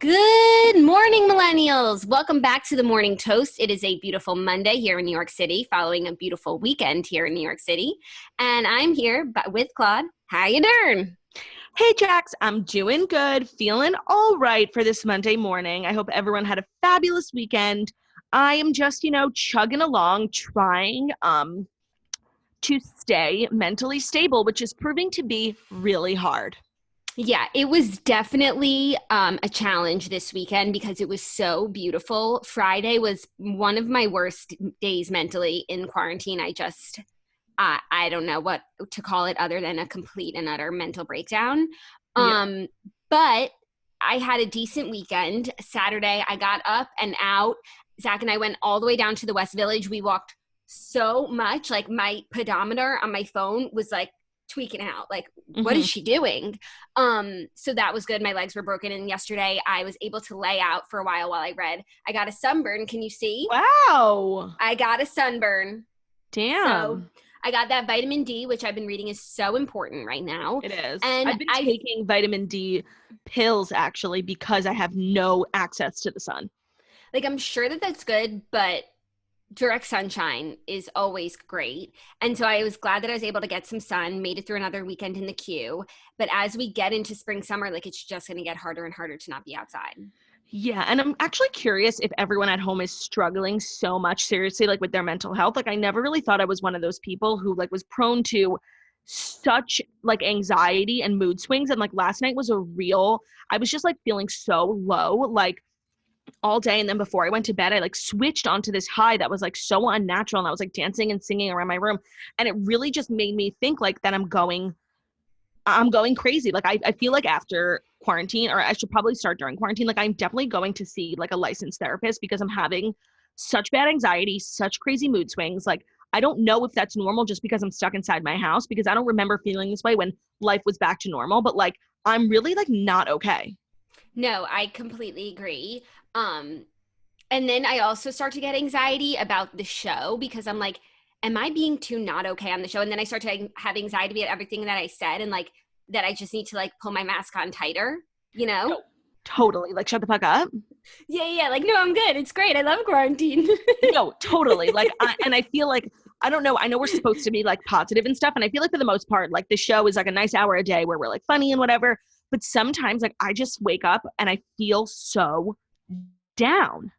Good morning, millennials. Welcome back to the Morning Toast. It is a beautiful Monday here in New York City, following a beautiful weekend here in New York City. And I'm here with Claude. How you doing? Hey, Jax, I'm doing good, feeling all right for this Monday morning. I hope everyone had a fabulous weekend. I am just, chugging along, trying to stay mentally stable, which is proving to be really hard. Yeah, it was definitely a challenge this weekend because it was so beautiful. Friday was one of my worst days mentally in quarantine. I don't know what to call it other than a complete and utter mental breakdown. Yeah. But I had a decent weekend. Saturday, I got up and out. Zach and I went all the way down to the West Village. We walked so much, like my pedometer on my phone was like tweaking out. Like, what is she doing? So that was good. My legs were broken. And yesterday I was able to lay out for a while I read. I got a sunburn. Can you see? Wow. I got a sunburn. Damn. So I got that vitamin D, which I've been reading is so important right now. It is. And I've been taking vitamin D pills actually because I have no access to the sun. Like, I'm sure that that's good, but direct sunshine is always great. And so I was glad that I was able to get some sun, made it through another weekend in the queue. But as we get into spring, summer, like it's just going to get harder and harder to not be outside. Yeah, and I'm actually curious if everyone at home is struggling so much seriously, like with their mental health. Like I never really thought I was one of those people who like was prone to such like anxiety and mood swings. And like last night was I was just like feeling so low, like all day. And then before I went to bed, I like switched onto this high that was like so unnatural. And I was like dancing and singing around my room. And it really just made me think like that I'm going crazy. Like I feel like after quarantine, or I should probably start during quarantine, like I'm definitely going to see like a licensed therapist because I'm having such bad anxiety, such crazy mood swings. Like I don't know if that's normal just because I'm stuck inside my house, because I don't remember feeling this way when life was back to normal, but like I'm really like not okay. No, I completely agree. And then I also start to get anxiety about the show because I'm like, am I being too not okay on the show? And then I start to have anxiety about everything that I said and like that I just need to like pull my mask on tighter, you know? No, totally. Like shut the fuck up. Yeah. Like, no, I'm good. It's great. I love quarantine. No, totally. And I feel like, I don't know. I know we're supposed to be like positive and stuff. And I feel like for the most part, like the show is like a nice hour a day where we're like funny and whatever. But sometimes like I just wake up and I feel so down.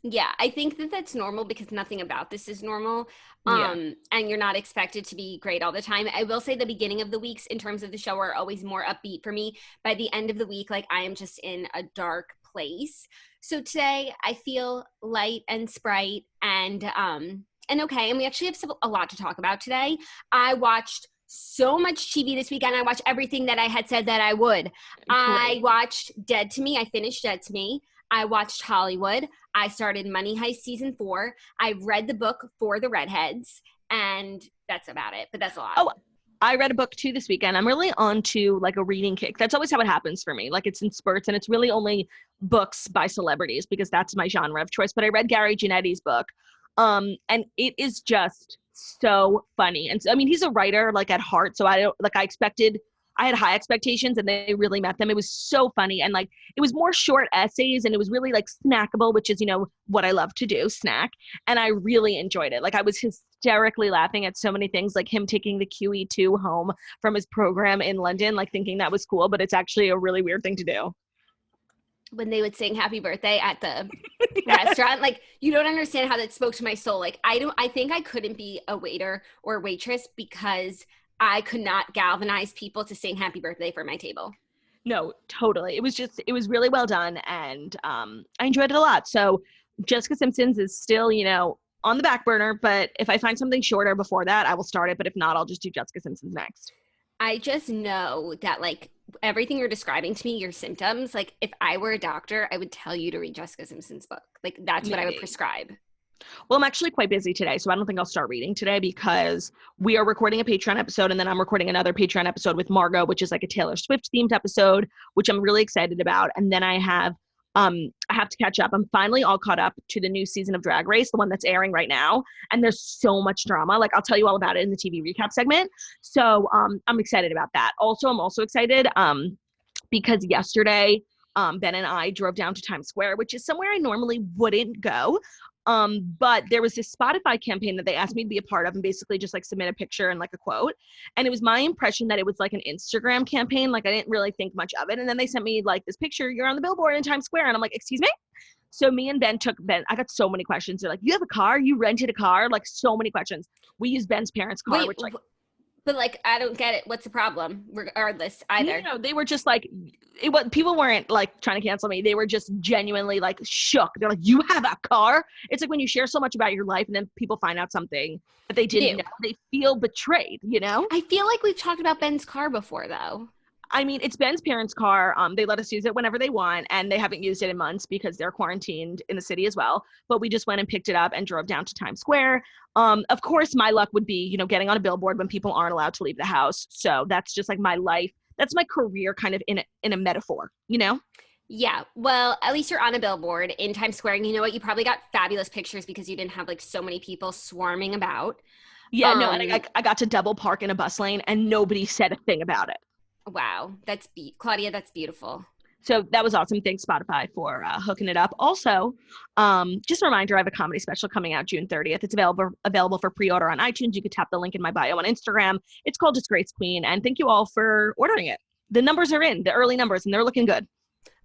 Yeah, I think that that's normal because nothing about this is normal. Yeah. And you're not expected to be great all the time. I will say the beginning of the weeks in terms of the show are always more upbeat for me. By the end of the week, like I am just in a dark place. So today I feel light and sprite and okay. And we actually have a lot to talk about today. I watched so much TV this weekend. I watched everything that I had said that I would. I watched Dead to Me. I finished Dead to Me. I watched Hollywood. I started Money Heist season 4. I read the book For the Redheads, and that's about it. But that's a lot. Oh, I read a book too this weekend. I'm really on to like a reading kick. That's always how it happens for me. Like it's in spurts, and it's really only books by celebrities because that's my genre of choice. But I read Gary Janetti's book, and it is just so funny. And so, I mean, he's a writer like at heart, so I had high expectations and they really met them. It was so funny. And like, it was more short essays and it was really like snackable, which is, what I love to do, snack. And I really enjoyed it. Like I was hysterically laughing at so many things, like him taking the QE2 home from his program in London, like thinking that was cool, but it's actually a really weird thing to do. When they would sing happy birthday at the restaurant, like you don't understand how that spoke to my soul. Like I think I couldn't be a waiter or a waitress because I could not galvanize people to sing happy birthday for my table. No, totally. It was really well done. And I enjoyed it a lot. So Jessica Simpson's is still, on the back burner, but if I find something shorter before that, I will start it. But if not, I'll just do Jessica Simpson's next. I just know that like everything you're describing to me, your symptoms, like if I were a doctor, I would tell you to read Jessica Simpson's book. Like that's what I would prescribe. Well, I'm actually quite busy today, so I don't think I'll start reading today because we are recording a Patreon episode and then I'm recording another Patreon episode with Margot, which is like a Taylor Swift themed episode, which I'm really excited about. And then I have to catch up. I'm finally all caught up to the new season of Drag Race, the one that's airing right now. And there's so much drama. Like I'll tell you all about it in the TV recap segment. So I'm excited about that. Also, I'm also excited because yesterday Ben and I drove down to Times Square, which is somewhere I normally wouldn't go. But there was this Spotify campaign that they asked me to be a part of and basically just like submit a picture and like a quote. And it was my impression that it was like an Instagram campaign. Like I didn't really think much of it. And then they sent me like this picture, you're on the billboard in Times Square. And I'm like, excuse me? So me and Ben took Ben. I got so many questions. They're like, you have a car? You rented a car? Like so many questions. We used Ben's parents' car, Wait, which like, but like, I don't get it. What's the problem? Regardless, either. no, they were just like, it was, people weren't like trying to cancel me. They were just genuinely like shook. They're like, you have a car? It's like when you share so much about your life and then people find out something that they didn't know, they feel betrayed, you know? I feel like we've talked about Ben's car before though. I mean, it's Ben's parents' car. They let us use it whenever they want, and they haven't used it in months because they're quarantined in the city as well. But we just went and picked it up and drove down to Times Square. Of course, my luck would be, you know, getting on a billboard when people aren't allowed to leave the house. So that's just like my life. That's my career kind of in a metaphor, you know? Yeah, well, at least you're on a billboard in Times Square, and you know what? You probably got fabulous pictures because you didn't have like so many people swarming about. Yeah, no, and I got to double park in a bus lane, and nobody said a thing about it. Wow, Claudia, that's beautiful. So that was awesome. Thanks, Spotify, for hooking it up. Also, just a reminder, I have a comedy special coming out June 30th. It's available for pre-order on iTunes. You could tap the link in my bio on Instagram. It's called Disgrace Queen, and thank you all for ordering it. The numbers are in, the early numbers, and they're looking good.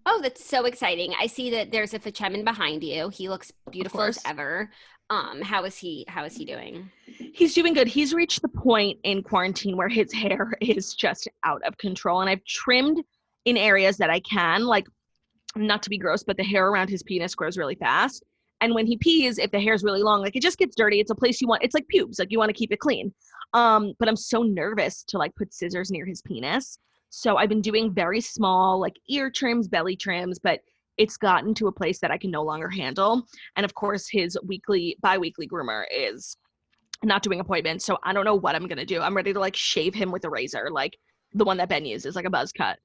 Oh, that's so exciting. I see that there's a Fichemin behind you. He looks beautiful as ever. How is he doing? He's doing good. He's reached the point in quarantine where his hair is just out of control. And I've trimmed in areas that I can, like, not to be gross, but the hair around his penis grows really fast. And when he pees, if the hair's really long, like it just gets dirty. It's a place you want, it's like pubes, like you want to keep it clean. But I'm so nervous to like put scissors near his penis. So I've been doing very small, like ear trims, belly trims, but it's gotten to a place that I can no longer handle. And of course, his bi-weekly groomer is not doing appointments. So I don't know what I'm going to do. I'm ready to like shave him with a razor, like the one that Ben uses, like a buzz cut.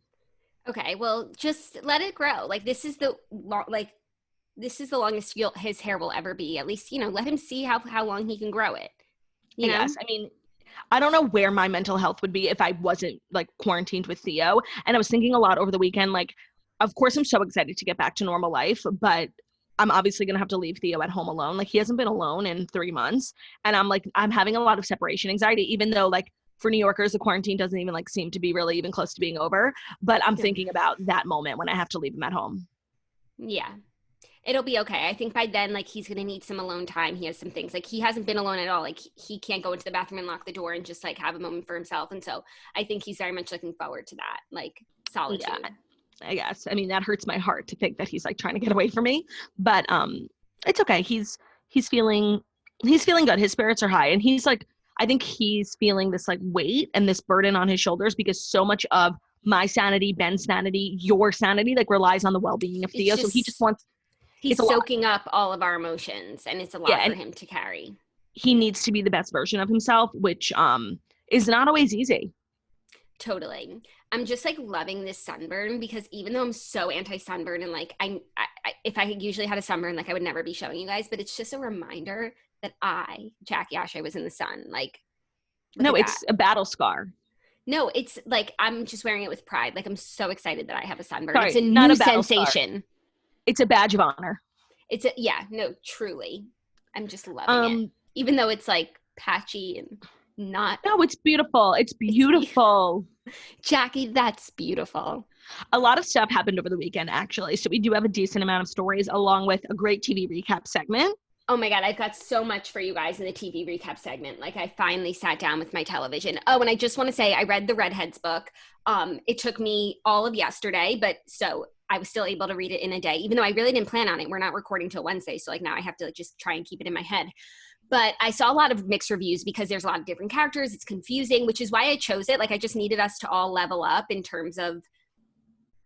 Okay, well, just let it grow. Like this is the longest his hair will ever be. At least, you know, let him see how long he can grow it. You know? Yes, I mean, I don't know where my mental health would be if I wasn't like quarantined with Theo. And I was thinking a lot over the weekend, like, of course, I'm so excited to get back to normal life, but I'm obviously going to have to leave Theo at home alone. Like he hasn't been alone in 3 months. And I'm having a lot of separation anxiety, even though like for New Yorkers, the quarantine doesn't even like seem to be really even close to being over. But I'm thinking about that moment when I have to leave him at home. Yeah. It'll be okay. I think by then, like, he's going to need some alone time. He has some things. Like, he hasn't been alone at all. Like, he can't go into the bathroom and lock the door and just, like, have a moment for himself. And so I think he's very much looking forward to that, like, solitude. Yeah, I guess. I mean, that hurts my heart to think that he's, like, trying to get away from me. But it's okay. He's feeling good. His spirits are high. And he's, like, I think he's feeling this, like, weight and this burden on his shoulders because so much of my sanity, Ben's sanity, your sanity, like, relies on the well-being of Theo. So he just wants... He's soaking up all of our emotions, and it's a lot for him to carry. He needs to be the best version of himself, which is not always easy. Totally. I'm just like loving this sunburn because even though I'm so anti-sunburn and like I if I usually had a sunburn, like I would never be showing you guys, but it's just a reminder that Jackie Oshry, was in the sun. Like, no, it's a battle scar. No, it's like I'm just wearing it with pride. Like I'm so excited that I have a sunburn. Sorry, it's a new sensation. Scar. It's a badge of honor. Truly. I'm just loving it. Even though it's like patchy and not. No, it's beautiful. It's beautiful. Jackie, that's beautiful. A lot of stuff happened over the weekend, actually. So we do have a decent amount of stories along with a great TV recap segment. Oh my God, I've got so much for you guys in the TV recap segment. Like I finally sat down with my television. Oh, and I just want to say I read the Redheads book. It took me all of yesterday, but so I was still able to read it in a day, even though I really didn't plan on it. We're not recording till Wednesday. So like now I have to like just try and keep it in my head. But I saw a lot of mixed reviews because there's a lot of different characters. It's confusing, which is why I chose it. Like I just needed us to all level up in terms of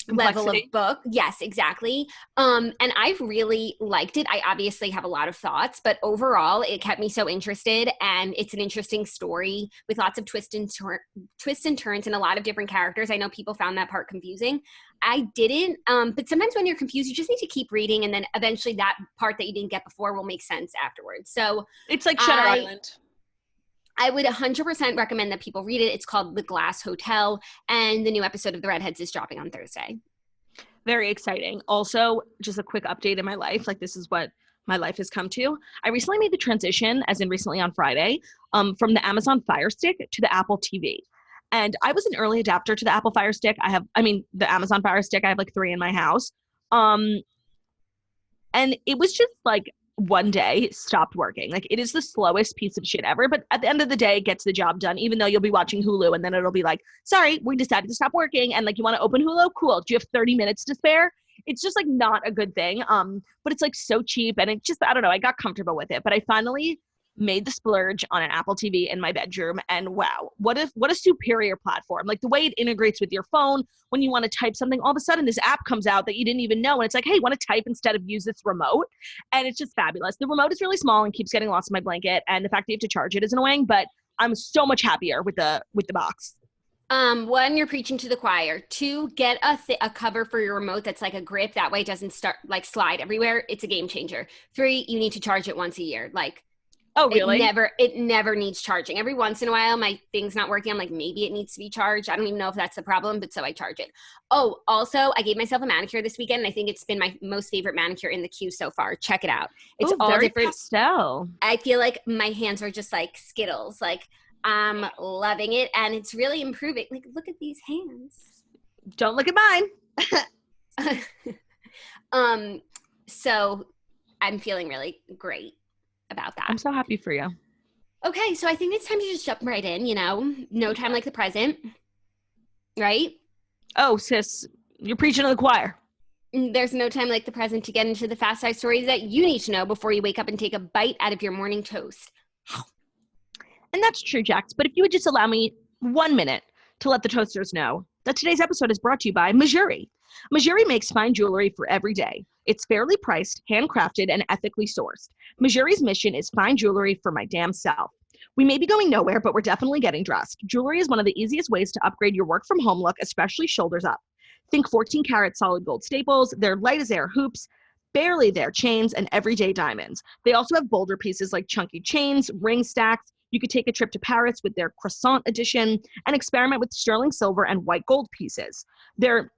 level of book. Yes, exactly. And I really liked it. I obviously have a lot of thoughts, but overall it kept me so interested, and it's an interesting story with lots of twists and turns and a lot of different characters. I know people found that part confusing. I didn't, but sometimes when you're confused, you just need to keep reading, and then eventually that part that you didn't get before will make sense afterwards. So it's like Shutter Island. I would 100% recommend that people read it. It's called The Glass Hotel, and the new episode of The Redheads is dropping on Thursday. Very exciting. Also, just a quick update in my life. Like, this is what my life has come to. I recently made the transition, as in recently on Friday, from the Amazon Fire Stick to the Apple TV. And I was an early adapter to the Apple Fire Stick. The Amazon Fire Stick, I have like 3 in my house. And it was just like one day it stopped working. Like, it is the slowest piece of shit ever. But at the end of the day, it gets the job done, even though you'll be watching Hulu and then it'll be like, sorry, we decided to stop working. And like, you want to open Hulu? Cool. Do you have 30 minutes to spare? It's just like not a good thing. But it's like so cheap. And it just, I don't know, I got comfortable with it. But I finally made the splurge on an Apple TV in my bedroom. And wow, what a superior platform. Like, the way it integrates with your phone when you want to type something, all of a sudden this app comes out that you didn't even know. And it's like, hey, want to type instead of use this remote? And it's just fabulous. The remote is really small and keeps getting lost in my blanket. And the fact that you have to charge it is annoying, but I'm so much happier with the box. 1, you're preaching to the choir. 2, get a cover for your remote that's like a grip. That way it doesn't start like slide everywhere. It's a game changer. 3, you need to charge it once a year. Like, oh, really? It never needs charging. Every once in a while, my thing's not working. I'm like, maybe it needs to be charged. I don't even know if that's the problem, but so I charge it. Oh, also, I gave myself a manicure this weekend, and I think it's been my most favorite manicure in the queue so far. Check it out. It's all very different. Pastel. I feel like my hands are just like Skittles. Like, I'm loving it, and it's really improving. Like, look at these hands. Don't look at mine. So I'm feeling really great about that. I'm so happy for you. Okay, so I think it's time to just jump right in, no time like the present, right? Oh, sis, you're preaching to the choir. There's no time like the present to get into the fast 5 stories that you need to know before you wake up and take a bite out of your morning toast. And that's true, Jax, but if you would just allow me 1 minute to let the toasters know that today's episode is brought to you by Mejuri. Mejuri makes fine jewelry for every day. It's fairly priced, handcrafted, and ethically sourced. Mejuri's mission is fine jewelry for my damn self. We may be going nowhere, but we're definitely getting dressed. Jewelry is one of the easiest ways to upgrade your work from home look, especially shoulders up. Think 14-karat solid gold staples, they're light as air hoops, barely there chains, and everyday diamonds. They also have bolder pieces like chunky chains, ring stacks. You could take a trip to Paris with their croissant edition and experiment with sterling silver and white gold pieces. Their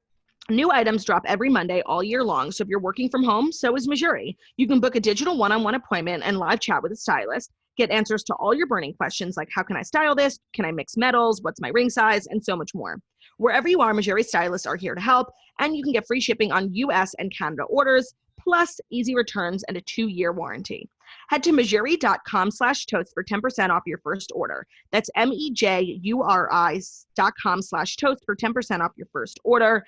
new items drop every Monday all year long, so if you're working from home, so is Mejuri. You can book a digital one-on-one appointment and live chat with a stylist, get answers to all your burning questions like how can I style this, can I mix metals, what's my ring size, and so much more. Wherever you are, Mejuri stylists are here to help, and you can get free shipping on US and Canada orders, plus easy returns and a 2-year warranty. Head to mejuri.com/toast for 10% off your first order. That's mejuri.com/toast for 10% off your first order.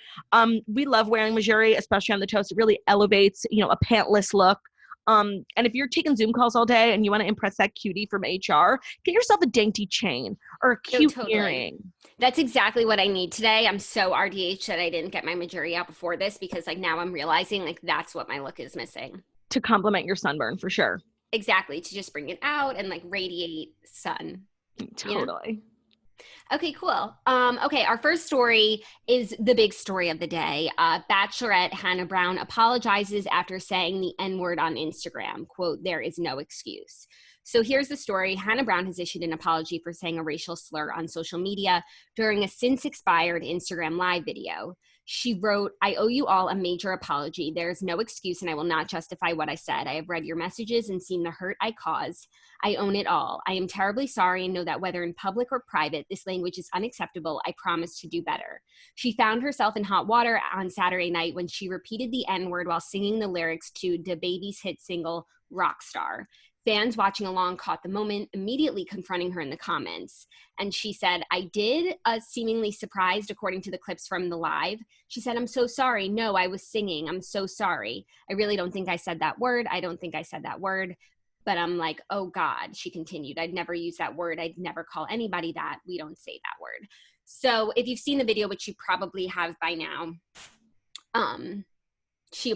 We love wearing Mejuri, especially on the toast. It really elevates, a pantless look. And if you're taking Zoom calls all day and you want to impress that cutie from HR, get yourself a dainty chain or a cute earring. That's exactly what I need today. I'm so RDH that I didn't get my Mejuri out before this because like now I'm realizing like that's what my look is missing. To complement your sunburn for sure. Exactly. To just bring it out and like radiate sun. Totally. Okay, cool. Okay, our first story is the big story of the day. Bachelorette Hannah Brown apologizes after saying the N-word on Instagram. Quote, there is no excuse. So here's the story. Hannah Brown has issued an apology for saying a racial slur on social media during a since expired Instagram live video. She wrote, I owe you all a major apology. There is no excuse and I will not justify what I said. I have read your messages and seen the hurt I caused. I own it all. I am terribly sorry and know that whether in public or private, this language is unacceptable. I promise to do better. She found herself in hot water on Saturday night when she repeated the N-word while singing the lyrics to DaBaby's hit single, Rockstar. Fans watching along caught the moment, immediately confronting her in the comments. And she said, I did, seemingly surprised, according to the clips from the live. She said, I'm so sorry. No, I was singing. I'm so sorry. I really don't think I said that word. I don't think I said that word. But I'm like, oh God, she continued. I'd never use that word. I'd never call anybody that. We don't say that word. So if you've seen the video, which you probably have by now, she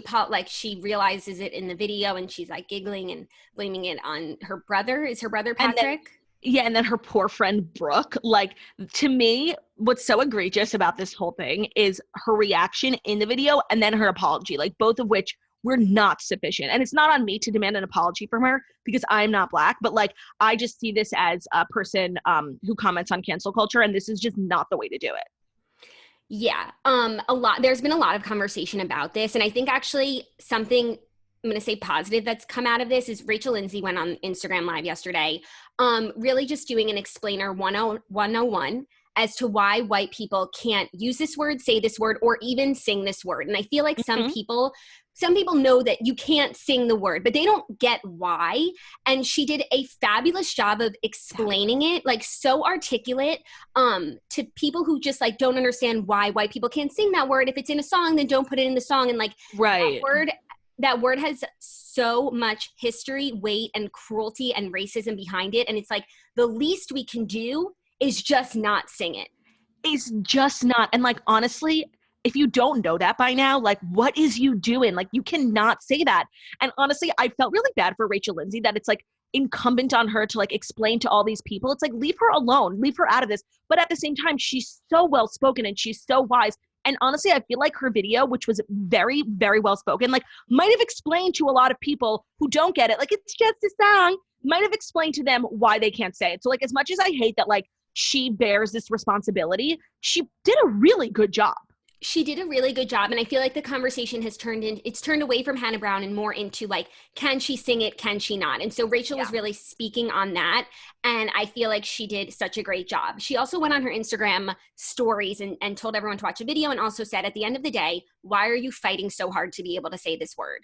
realizes it in the video and she's like giggling and blaming it on her brother. Is her brother Patrick? And then her poor friend Brooke. Like, to me, what's so egregious about this whole thing is her reaction in the video and then her apology, like both of which were not sufficient. And it's not on me to demand an apology from her because I'm not Black, but like I just see this as a person who comments on cancel culture, and this is just not the way to do it. Yeah. There's been a lot of conversation about this. And I think actually something I'm going to say positive that's come out of this is Rachel Lindsay went on Instagram Live yesterday, really just doing an explainer 101 as to why white people can't use this word, say this word, or even sing this word. And I feel like some people know that you can't sing the word, but they don't get why. And she did a fabulous job of explaining it, like so articulate, to people who just like don't understand why white people can't sing that word. If it's in a song, then don't put it in the song. And like Right. that word has so much history, weight, and cruelty and racism behind it. And it's like the least we can do is just not sing it. Is just not. And like, honestly, if you don't know that by now, like, what is you doing? Like, you cannot say that. And honestly, I felt really bad for Rachel Lindsay that it's like incumbent on her to like explain to all these people. It's like, leave her alone, leave her out of this. But at the same time, she's so well spoken and she's so wise. And honestly, I feel like her video, which was very, very well spoken, like might have explained to a lot of people who don't get it, like it's just a song, might have explained to them why they can't say it. So like, as much as I hate that, like she bears this responsibility, she did a really good job. She did a really good job. And I feel like the conversation has turned away from Hannah Brown and more into like, can she sing it? Can she not? And so Rachel was really speaking on that. And I feel like she did such a great job. She also went on her Instagram stories and told everyone to watch a video and also said at the end of the day, why are you fighting so hard to be able to say this word?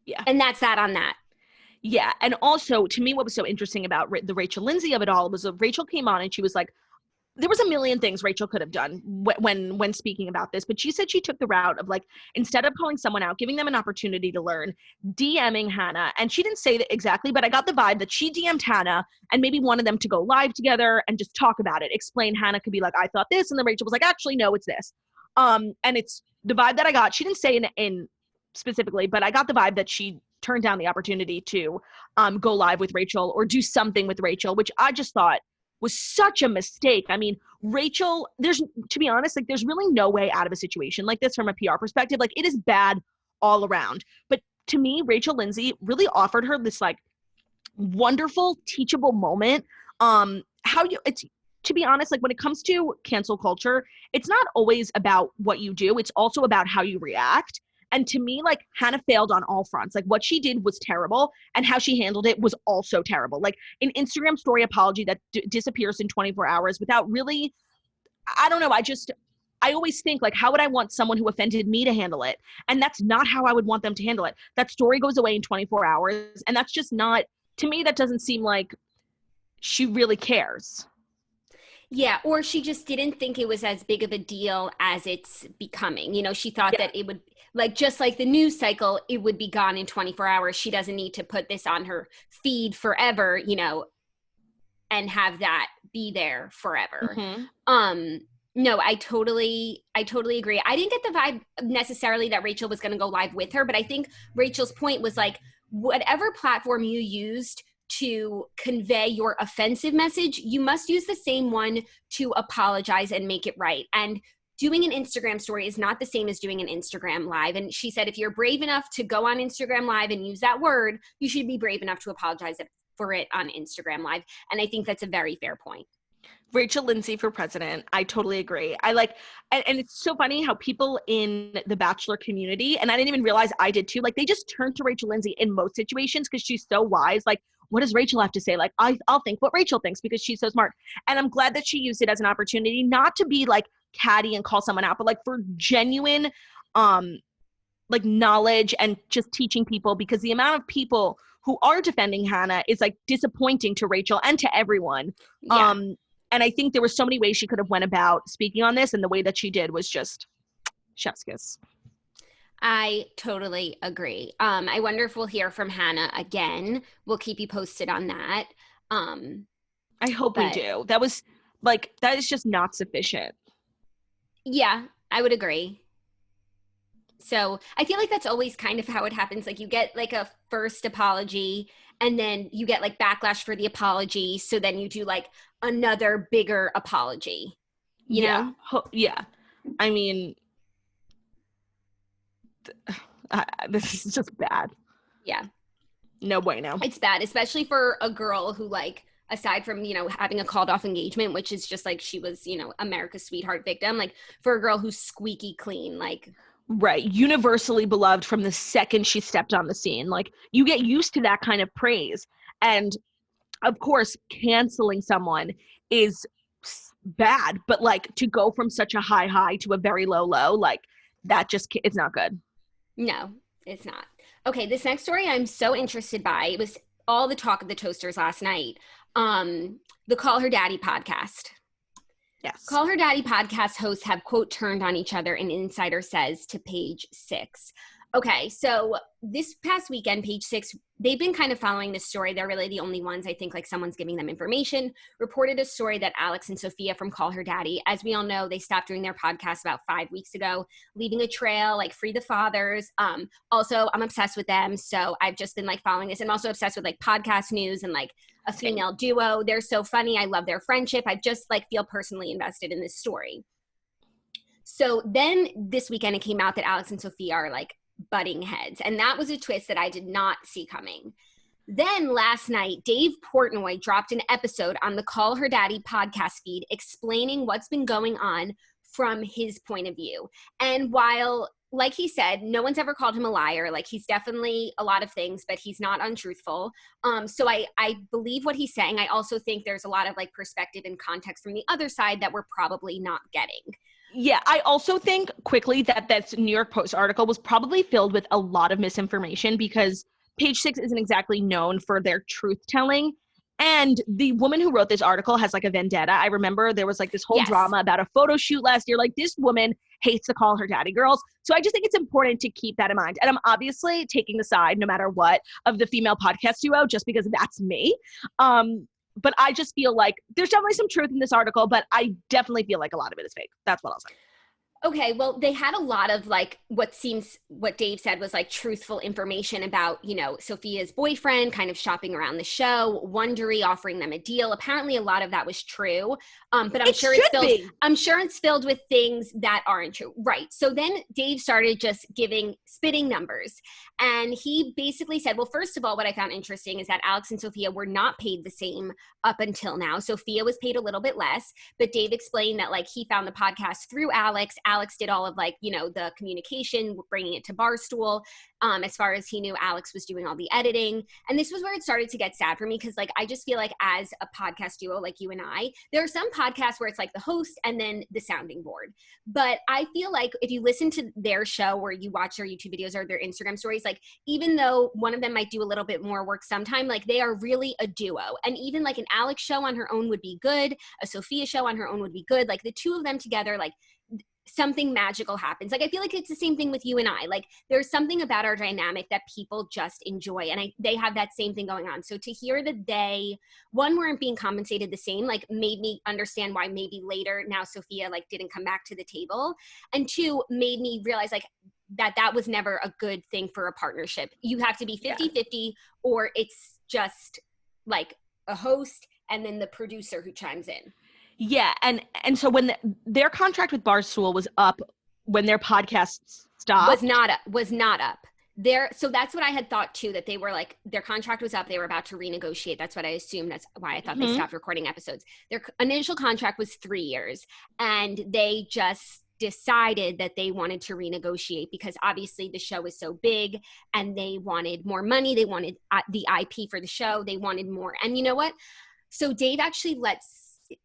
Yeah. And that's that on that. Yeah. And also to me, what was so interesting about the Rachel Lindsay of it all was Rachel came on and she was like, there was a million things Rachel could have done when speaking about this, but she said she took the route of like, instead of calling someone out, giving them an opportunity to learn, DMing Hannah. And she didn't say that exactly, but I got the vibe that she DM'd Hannah and maybe wanted them to go live together and just talk about it. Explain. Hannah could be like, I thought this. And then Rachel was like, actually, no, it's this. And it's the vibe that I got. She didn't say in specifically, but I got the vibe that she turned down the opportunity to go live with Rachel or do something with Rachel, which I just thought was such a mistake. I mean, Rachel, to be honest, like there's really no way out of a situation like this from a PR perspective. Like it is bad all around. But to me, Rachel Lindsay really offered her this like wonderful teachable moment. It's to be honest, like when it comes to cancel culture, it's not always about what you do. It's also about how you react. And to me, like Hannah failed on all fronts. Like what she did was terrible and how she handled it was also terrible. Like an Instagram story apology that disappears in 24 hours without really, I don't know. I always think like, how would I want someone who offended me to handle it? And that's not how I would want them to handle it. That story goes away in 24 hours. And that's just not, to me, that doesn't seem like she really cares. Yeah, or she just didn't think it was as big of a deal as it's becoming. You know, she thought that it would, like, just like the news cycle, it would be gone in 24 hours. She doesn't need to put this on her feed forever, you know, and have that be there forever. Mm-hmm. No, I totally agree. I didn't get the vibe necessarily that Rachel was going to go live with her, but I think Rachel's point was like, whatever platform you used to convey your offensive message, you must use the same one to apologize and make it right. And doing an Instagram story is not the same as doing an Instagram live. And she said, if you're brave enough to go on Instagram live and use that word, you should be brave enough to apologize for it on Instagram live. And I think that's a very fair point. Rachel Lindsay for president. I totally agree. I like, and it's so funny how people in the Bachelor community, and I didn't even realize I did too, like they just turn to Rachel Lindsay in most situations because she's so wise. Like, what does Rachel have to say? Like, I'll think what Rachel thinks because she's so smart. And I'm glad that she used it as an opportunity, not to be like catty and call someone out, but like for genuine, like knowledge and just teaching people, because the amount of people who are defending Hannah is like disappointing to Rachel and to everyone. Yeah. And I think there were so many ways she could have went about speaking on this, and the way that she did was just chef's kiss. I totally agree. I wonder if we'll hear from Hannah again. We'll keep you posted on that. I hope we do. That is just not sufficient. Yeah, I would agree. So I feel like that's always kind of how it happens. Like you get like a first apology and then you get like backlash for the apology. So then you do like another bigger apology, you know? Yeah. I mean, this is just bad. Yeah. No bueno. It's bad, especially for a girl who like aside from, you know, having a called off engagement, which is just like she was, you know, America's sweetheart victim, like for a girl who's squeaky clean, like. Right. Universally beloved from the second she stepped on the scene. Like, you get used to that kind of praise. And of course, canceling someone is bad, but like to go from such a high to a very low, like that just, it's not good. No, it's not. Okay, this next story I'm so interested by. It was all the talk of the toasters last night. The Call Her Daddy podcast. Yes. Call Her Daddy podcast hosts have, quote, turned on each other, an insider says to Page Six. Okay, so this past weekend, Page Six, they've been kind of following this story. They're really the only ones, I think, like someone's giving them information, reported a story that Alex and Sophia from Call Her Daddy, as we all know, they stopped doing their podcast about 5 weeks ago, leaving a trail, like Free the Fathers. Also, I'm obsessed with them, so I've just been like following this. I'm also obsessed with like podcast news and like a female duo. They're so funny. I love their friendship. I just like feel personally invested in this story. So then this weekend it came out that Alex and Sophia are like butting heads. And that was a twist that I did not see coming. Then last night, Dave Portnoy dropped an episode on the Call Her Daddy podcast feed explaining what's been going on from his point of view. And while, like he said, no one's ever called him a liar, like he's definitely a lot of things, but he's not untruthful. So I believe what he's saying. I also think there's a lot of like perspective and context from the other side that we're probably not getting. Yeah, I also think quickly that this New York Post article was probably filled with a lot of misinformation because Page Six isn't exactly known for their truth telling. And the woman who wrote this article has like a vendetta. I remember there was like this whole drama about a photo shoot last year. Like, this woman hates to Call Her Daddy girls. So I just think it's important to keep that in mind. And I'm obviously taking the side, no matter what, of the female podcast duo, just because that's me. But I just feel like there's definitely some truth in this article, but I definitely feel like a lot of it is fake. That's what I'll say. Okay, well, they had a lot of like what Dave said was like truthful information about, you know, Sophia's boyfriend kind of shopping around the show, Wondery offering them a deal. Apparently a lot of that was true. But I'm sure it's filled with things that aren't true. Right. So then Dave started just spitting numbers. And he basically said, well, first of all, what I found interesting is that Alex and Sophia were not paid the same up until now. Sophia was paid a little bit less, but Dave explained that like he found the podcast through Alex. Alex did all of like, you know, the communication, bringing it to Barstool. As far as he knew, Alex was doing all the editing. And this was where it started to get sad for me because like I just feel like as a podcast duo like you and I, there are some podcasts where it's like the host and then the sounding board. But I feel like if you listen to their show or you watch their YouTube videos or their Instagram stories, like even though one of them might do a little bit more work sometime, like they are really a duo. And even like an Alex show on her own would be good. A Sophia show on her own would be good. Like the two of them together, like something magical happens. Like I feel like it's the same thing with you and I. Like there's something about our dynamic that people just enjoy, and they have that same thing going on. So to hear that they, one, weren't being compensated the same, like made me understand why maybe later now Sophia like didn't come back to the table, and two, made me realize like that was never a good thing for a partnership. You have to be 50-50 or it's just like a host and then the producer who chimes in. Yeah, and so when their contract with Barstool was up, when their podcast stopped, was not up. So that's what I had thought too, that they were like, their contract was up, they were about to renegotiate. That's what I assumed. That's why I thought they stopped recording episodes. Their initial contract was 3 years, and they just decided that they wanted to renegotiate because obviously the show is so big and they wanted more money. They wanted the IP for the show. They wanted more. And you know what? So Dave actually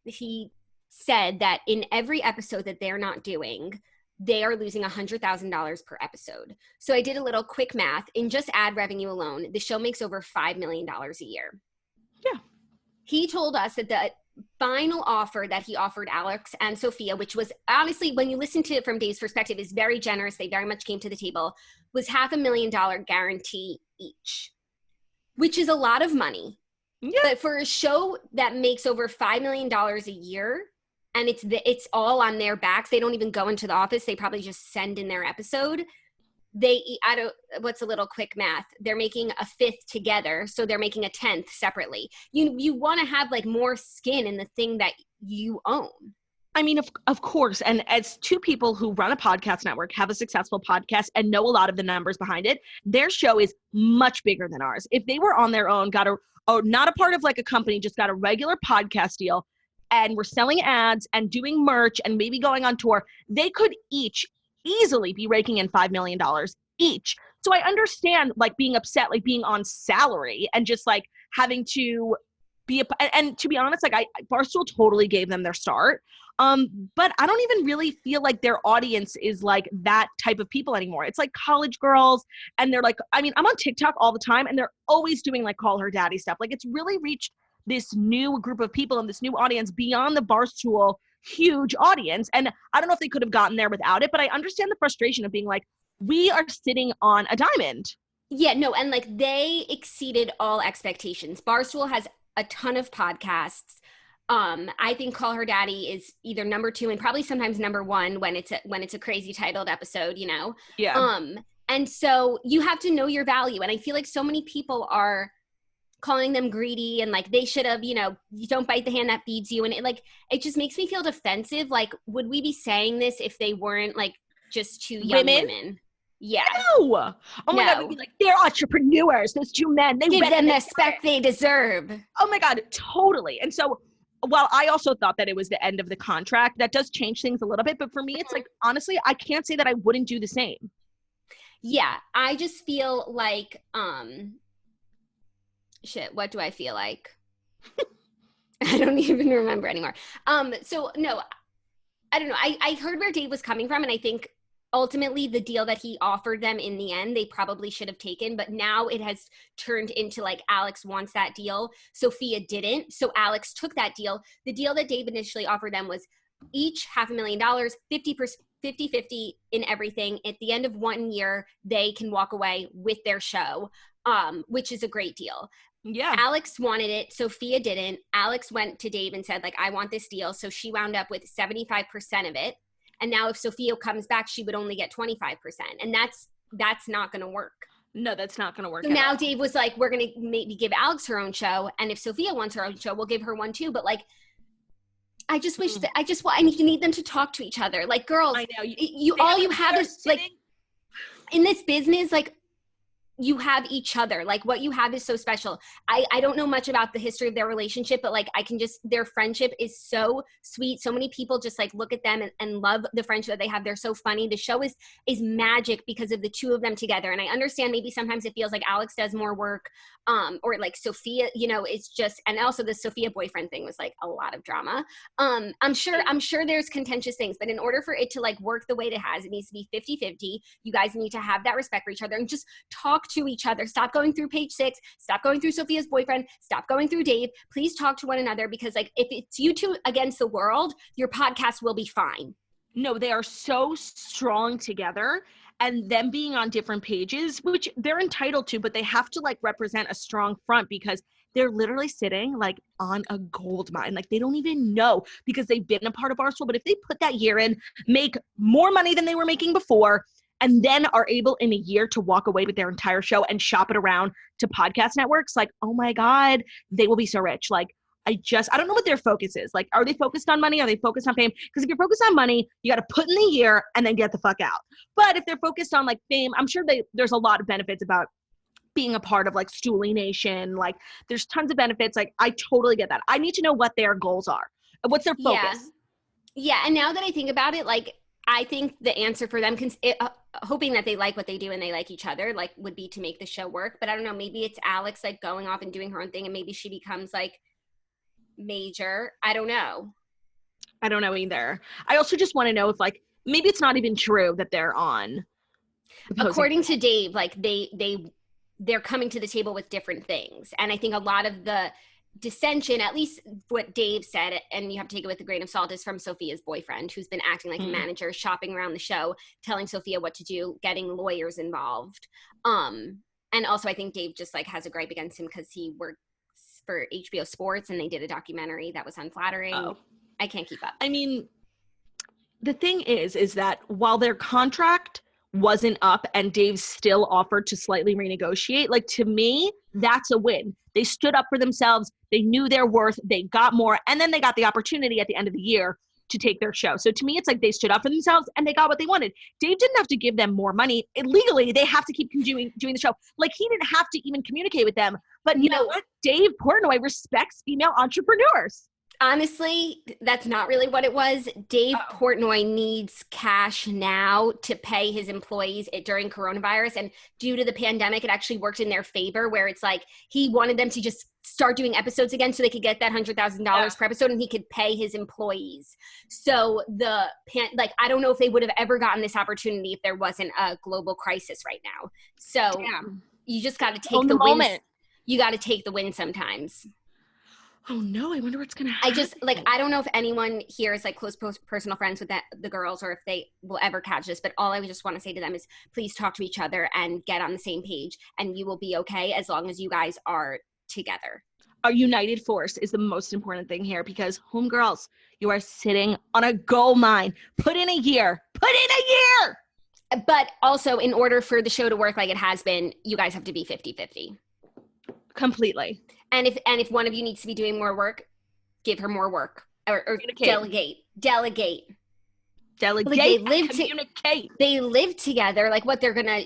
he said that in every episode that they're not doing, they are losing $100,000 per episode. So I did a little quick math. In just ad revenue alone, the show makes over $5 million a year. Yeah. He told us that the final offer that he offered Alex and Sophia, which was honestly, when you listen to it from Dave's perspective, is very generous. They very much came to the table, was $500,000 guarantee each, which is a lot of money. Yeah. But for a show that makes over $5 million a year, and it's all on their backs, they don't even go into the office. They probably just send in their episode. What's a little quick math? They're making a fifth together, so they're making a 10th separately. You want to have like more skin in the thing that you own. I mean, of course. And as two people who run a podcast network, have a successful podcast, and know a lot of the numbers behind it, their show is much bigger than ours. If they were on their own, not a part of like a company, just got a regular podcast deal, and were selling ads and doing merch and maybe going on tour, they could each easily be raking in $5 million each. So I understand like being upset, like being on salary and just like having to and to be honest, like Barstool totally gave them their start. But I don't even really feel like their audience is like that type of people anymore. It's like college girls, and they're like, I mean, I'm on TikTok all the time, and they're always doing like call her daddy stuff. Like it's really reached this new group of people and this new audience beyond the Barstool huge audience. And I don't know if they could have gotten there without it, but I understand the frustration of being like, we are sitting on a diamond. Yeah, no, and like they exceeded all expectations. Barstool has a ton of podcasts. I think Call Her Daddy is either number 2 and probably sometimes number 1 when it's a crazy titled episode, you know? Yeah. And so you have to know your value. And I feel like so many people are calling them greedy and like they should have, you know, you don't bite the hand that feeds you. And it just makes me feel defensive. Like, would we be saying this if they weren't like just 2 young women? Yeah. No. Oh my God, we'd be like, they're entrepreneurs. Those 2 men. They give them the respect they deserve. Oh my God, totally. And so while I also thought that it was the end of the contract, that does change things a little bit. But for me, it's like, honestly, I can't say that I wouldn't do the same. Yeah. I just feel like, what do I feel like? I don't even remember anymore. So no, I don't know. I heard where Dave was coming from, and I think ultimately the deal that he offered them in the end, they probably should have taken, but now it has turned into like Alex wants that deal. Sophia didn't. So Alex took that deal. The deal that Dave initially offered them was each $500,000, 50-50 in everything. At the end of 1 year, they can walk away with their show, which is a great deal. Yeah. Alex wanted it. Sophia didn't. Alex went to Dave and said, like, I want this deal. So she wound up with 75% of it. And now if Sophia comes back, she would only get 25%. And that's not going to work. No, that's not going to work. So now Dave was like, we're going to maybe give Alex her own show. And if Sophia wants her own show, we'll give her one too. But like, I just wish that I need them to talk to each other. Like, girls, I know. you have is like, in this business, like, you have each other. Like, what you have is so special. I don't know much about the history of their relationship, but like their friendship is so sweet. So many people just like look at them and love the friendship that they have. They're so funny. The show is magic because of the 2 of them together. And I understand maybe sometimes it feels like Alex does more work, or like Sophia, you know, it's just, and also the Sophia boyfriend thing was like a lot of drama. I'm sure there's contentious things, but in order for it to like work the way it has, it needs to be 50-50. You guys need to have that respect for each other and just talk to each other. Stop going through page 6. Stop going through Sophia's boyfriend. Stop going through Dave. Please talk to one another, because like if it's you 2 against the world, your podcast will be fine. No, they are so strong together, and them being on different pages, which they're entitled to, but they have to like represent a strong front, because they're literally sitting like on a gold mine. Like they don't even know, because they've been a part of Barstool. But if they put that year in, make more money than they were making before, and then are able in a year to walk away with their entire show and shop it around to podcast networks, like, oh my God, they will be so rich. Like, I don't know what their focus is. Like, are they focused on money? Are they focused on fame? Because if you're focused on money, you got to put in the year and then get the fuck out. But if they're focused on like fame, I'm sure there's a lot of benefits about being a part of like Stoolie Nation. Like there's tons of benefits. Like I totally get that. I need to know what their goals are. What's their focus? Yeah. And now that I think about it, like, I think the answer for them, hoping that they like what they do and they like each other, like, would be to make the show work. But I don't know, maybe it's Alex like going off and doing her own thing, and maybe she becomes like major. I don't know. I don't know either. I also just want to know if like maybe it's not even true that they're on. According to Dave, like they're coming to the table with different things, and I think a lot of the dissension, at least what Dave said, and you have to take it with a grain of salt, is from Sophia's boyfriend, who's been acting like a manager, shopping around the show, telling Sophia what to do, getting lawyers involved. And also I think Dave just like has a gripe against him because he works for HBO Sports and they did a documentary that was unflattering. I can't keep up. I mean, the thing is that while their contract wasn't up and Dave still offered to slightly renegotiate, like, to me, that's a win. They stood up for themselves. They knew their worth. They got more. And then they got the opportunity at the end of the year to take their show. So to me, it's like they stood up for themselves and they got what they wanted. Dave didn't have to give them more money. Legally, they have to keep doing the show. Like, he didn't have to even communicate with them. But you know what? Dave Portnoy respects female entrepreneurs. Honestly, that's not really what it was. Dave Portnoy needs cash now to pay his employees during coronavirus. And due to the pandemic, it actually worked in their favor, where it's like he wanted them to just start doing episodes again so they could get that $100,000 per episode and he could pay his employees. So I don't know if they would have ever gotten this opportunity if there wasn't a global crisis right now. So you just got to take the win. You got to take the win sometimes. Oh no, I wonder what's going to happen. I don't know if anyone here is like close personal friends with the girls, or if they will ever catch this, but all I just want to say to them is please talk to each other and get on the same page, and you will be okay as long as you guys are together. A united force is the most important thing here, because homegirls, you are sitting on a gold mine. Put in a year. But also, in order for the show to work like it has been, you guys have to be 50-50. Completely. And if one of you needs to be doing more work, give her more work, or delegate. Communicate. They live together. Like, what, they're gonna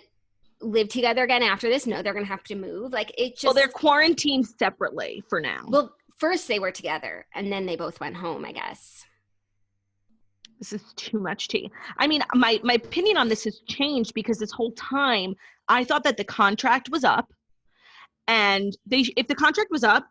live together again after this? No, they're gonna have to move. Like, it just. Well, they're quarantined separately for now. Well, first they were together, and then they both went home, I guess. This is too much tea. I mean, my opinion on this has changed, because this whole time I thought that the contract was up. And if the contract was up,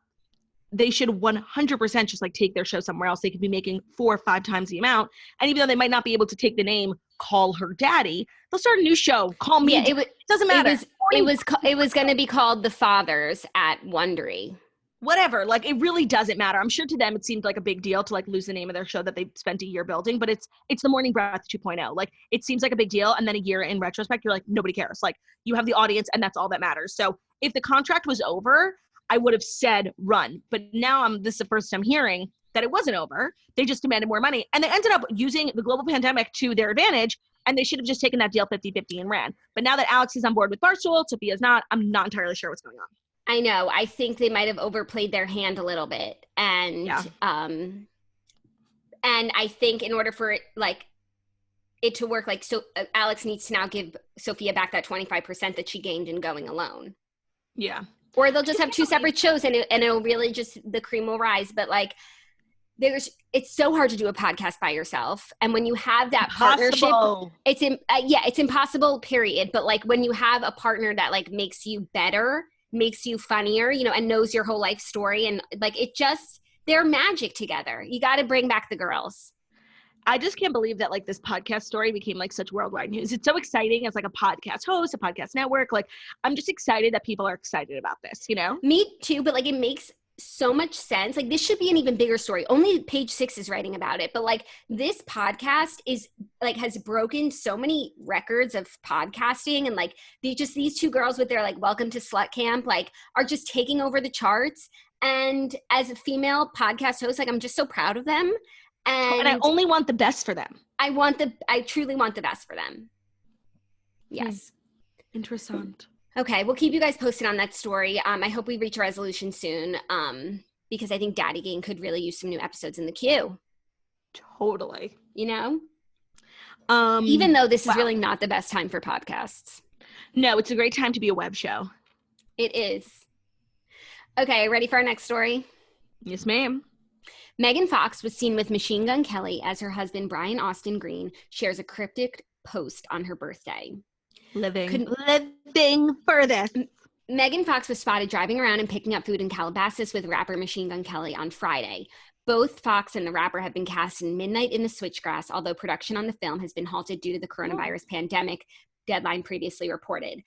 they should 100% just like take their show somewhere else. They could be making 4 or 5 times the amount. And even though they might not be able to take the name Call Her Daddy, they'll start a new show. Call Me. Yeah, it doesn't matter. It was going to be called The Fathers at Wondery. Whatever. Like, it really doesn't matter. I'm sure to them it seemed like a big deal to like lose the name of their show that they spent a year building, but it's the Morning Breath 2.0. Like, it seems like a big deal, and then a year in retrospect you're like, nobody cares. Like, you have the audience and that's all that matters. So if the contract was over, I would have said run. But now this is the first time hearing that it wasn't over. They just demanded more money, and they ended up using the global pandemic to their advantage, and they should have just taken that deal 50-50 and ran. But now that Alex is on board with Barstool, Sophia's not, I'm not entirely sure what's going on. I know. I think they might have overplayed their hand a little bit. And and I think in order for it to work, so Alex needs to now give Sophia back that 25% that she gained in going alone. Yeah. Or they'll just have 2 separate shows, and it'll really just, the cream will rise. But it's so hard to do a podcast by yourself. And when you have that partnership, it's impossible, period. But when you have a partner that makes you better, makes you funnier, and knows your whole life story, and they're magic together. You got to bring back the girls. I just can't believe that this podcast story became such worldwide news. It's so exciting as a podcast host, a podcast network. I'm just excited that people are excited about this, Me too, but it makes so much sense. This should be an even bigger story. Only Page 6 is writing about it, but this podcast is has broken so many records of podcasting, and these 2 girls with their Welcome to Slut Camp are just taking over the charts. And as a female podcast host, I'm just so proud of them. And I only want the best for them. I truly want the best for them. Yes. Interessant. Okay, we'll keep you guys posted on that story. I hope we reach a resolution soon, because I think Daddy Gang could really use some new episodes in the queue. Totally. Even though this is really not the best time for podcasts. No, it's a great time to be a web show. It is. Okay, ready for our next story? Yes, ma'am. Megan Fox was seen with Machine Gun Kelly as her husband, Brian Austin Green, shares a cryptic post on her birthday. Living for this. Megan Fox was spotted driving around and picking up food in Calabasas with rapper Machine Gun Kelly on Friday. Both Fox and the rapper have been cast in Midnight in the Switchgrass, although production on the film has been halted due to the coronavirus pandemic, Deadline previously reported.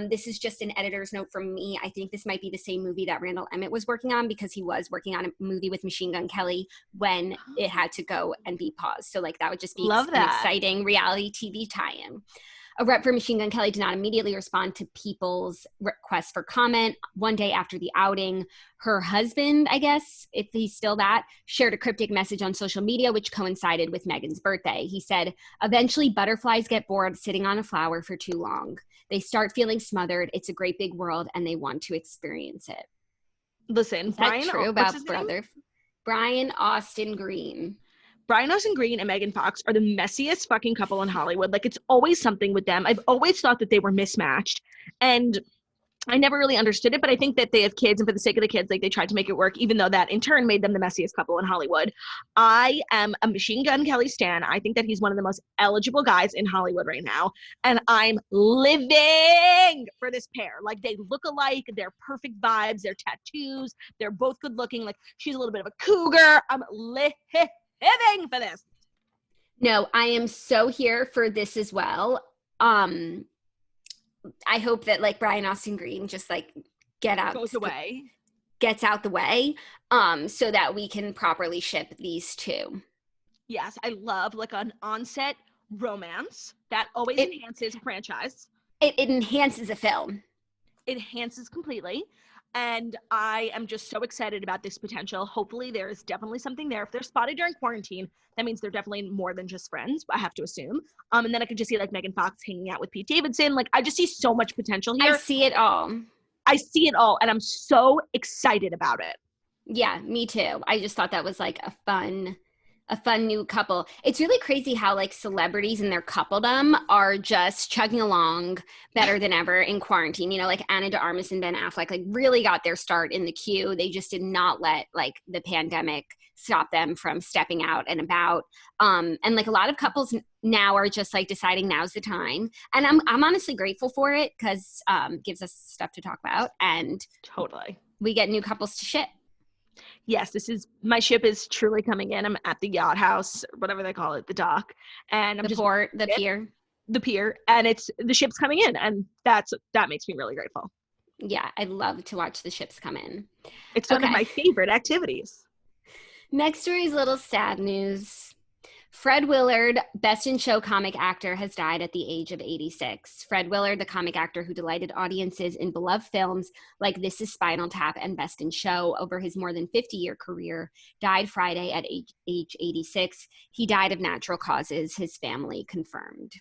This is just an editor's note from me. I think this might be the same movie that Randall Emmett was working on, because he was working on a movie with Machine Gun Kelly when it had to go and be paused. So that would just be an exciting reality TV tie-in. A rep for Machine Gun Kelly did not immediately respond to people's requests for comment. One day after the outing, her husband, I guess, if he's still that, shared a cryptic message on social media, which coincided with Megan's birthday. He said, "Eventually, butterflies get bored sitting on a flower for too long. They start feeling smothered. It's a great big world, and they want to experience it." Listen, Is that true about brother Brian Austin Green? Brian Austin Green and Megan Fox are the messiest fucking couple in Hollywood. Like, it's always something with them. I've always thought that they were mismatched, and I never really understood it, but I think that they have kids, and for the sake of the kids, like, they tried to make it work, even though that in turn made them the messiest couple in Hollywood. I am a Machine Gun Kelly stan. I think that he's one of the most eligible guys in Hollywood right now, and I'm living for this pair. Like, they look alike. They're perfect vibes. They're tattoos. They're both good looking. Like, she's a little bit of a cougar. I'm living for this. No, I am so here for this as well. I hope that like Brian Austin Green just like gets out the way, so that we can properly ship these two. Yes, I love like an on-set romance that always enhances a franchise. It enhances a film. It enhances completely. And I am just so excited about this potential. Hopefully there's definitely something there. If they're spotted during quarantine, that means they're definitely more than just friends, I have to assume. And then I could just see like Megan Fox hanging out with Pete Davidson. Like, I just see so much potential here. I see it all. And I'm so excited about it. Yeah, me too. I just thought that was like a fun new couple. It's really crazy how like celebrities and their coupledom are just chugging along better than ever in quarantine. You know, like Anna de Armas and Ben Affleck like really got their start in the queue. They just did not let like the pandemic stop them from stepping out and about. And like a lot of couples now are just like deciding now's the time. And I'm honestly grateful for it because gives us stuff to talk about, and totally we get new couples to ship. Yes, my ship is truly coming in. I'm at the yacht house, whatever they call it, the dock, and I'm the pier, and the ship's coming in, and that makes me really grateful. Yeah, I love to watch the ships come in. It's one of my favorite activities. Next story is a little sad news. Fred Willard, Best in Show comic actor, has died at the age of 86. Fred Willard, the comic actor who delighted audiences in beloved films like This Is Spinal Tap and Best in Show over his more than 50-year career, died Friday at age 86. He died of natural causes, his family confirmed.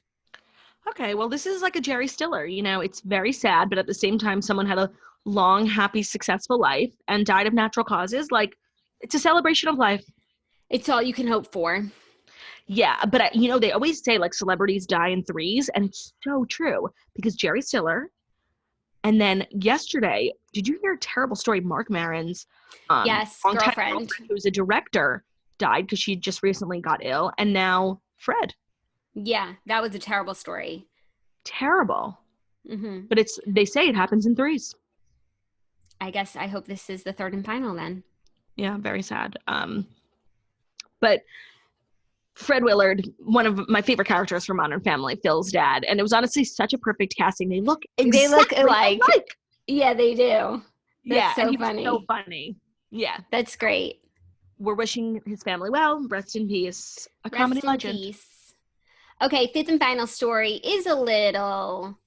Okay, well, this is like a Jerry Stiller. You know, it's very sad, but at the same time, someone had a long, happy, successful life and died of natural causes. Like, it's a celebration of life. It's all you can hope for. Yeah, but they always say like celebrities die in threes, and it's so true because Jerry Stiller, and then yesterday, did you hear a terrible story? Mark Maron's girlfriend, who's a director, died because she just recently got ill, and now Fred. Yeah, that was a terrible story. Terrible. Mm-hmm. But they say it happens in threes. I guess I hope this is the third and final then. Yeah, very sad. But Fred Willard, one of my favorite characters from Modern Family, Phil's dad, and it was honestly such a perfect casting. They look alike. Yeah, they do. That's so funny. So funny. Yeah, that's great. We're wishing his family well. Rest in peace. A comedy legend. Peace. Okay, fifth and final story is a little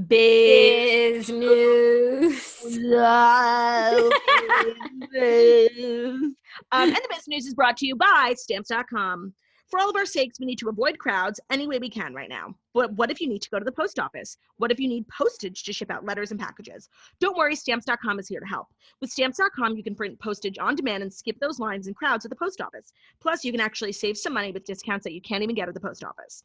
biz news. And the biz news is brought to you by Stamps.com. For all of our sakes, we need to avoid crowds any way we can right now. But what if you need to go to the post office? What if you need postage to ship out letters and packages? Don't worry, Stamps.com is here to help. With Stamps.com, you can print postage on demand and skip those lines and crowds at the post office. Plus, you can actually save some money with discounts that you can't even get at the post office.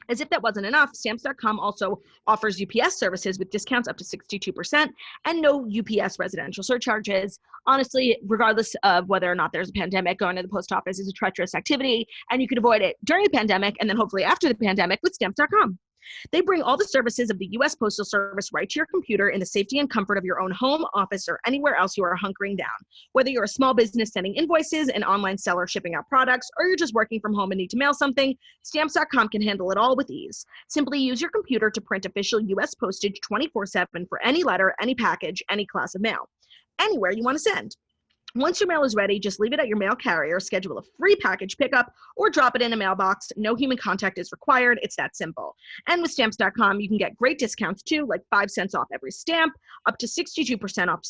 As if that wasn't enough, Stamps.com also offers UPS services with discounts up to 62% and no UPS residential surcharges. Honestly, regardless of whether or not there's a pandemic, going to the post office is a treacherous activity, and you could avoid it during the pandemic and then hopefully after the pandemic with Stamps.com. They bring all the services of the U.S. Postal Service right to your computer in the safety and comfort of your own home, office, or anywhere else you are hunkering down. Whether you're a small business sending invoices, an online seller shipping out products, or you're just working from home and need to mail something, Stamps.com can handle it all with ease. Simply use your computer to print official U.S. postage 24/7 for any letter, any package, any class of mail, anywhere you want to send. Once your mail is ready, just leave it at your mail carrier, schedule a free package pickup, or drop it in a mailbox. No human contact is required. It's that simple. And with Stamps.com, you can get great discounts too, like 5 cents off every stamp, up to 62% off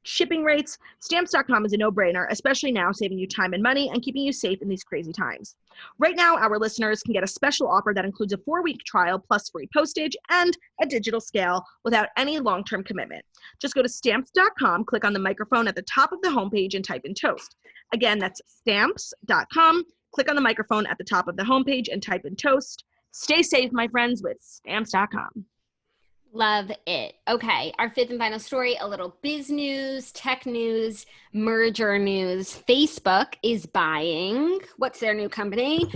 shipping rates. Stamps.com is a no-brainer, especially now, saving you time and money and keeping you safe in these crazy times. Right now, our listeners can get a special offer that includes a 4-week trial plus free postage and a digital scale without any long-term commitment. Just go to Stamps.com, click on the microphone at the top of the homepage, and type in toast. Again, that's stamps.com. Click on the microphone at the top of the homepage and type in toast. Stay safe, my friends, with stamps.com. Love it. Okay, our fifth and final story, a little biz news, tech news, merger news. Facebook is buying, what's their new company?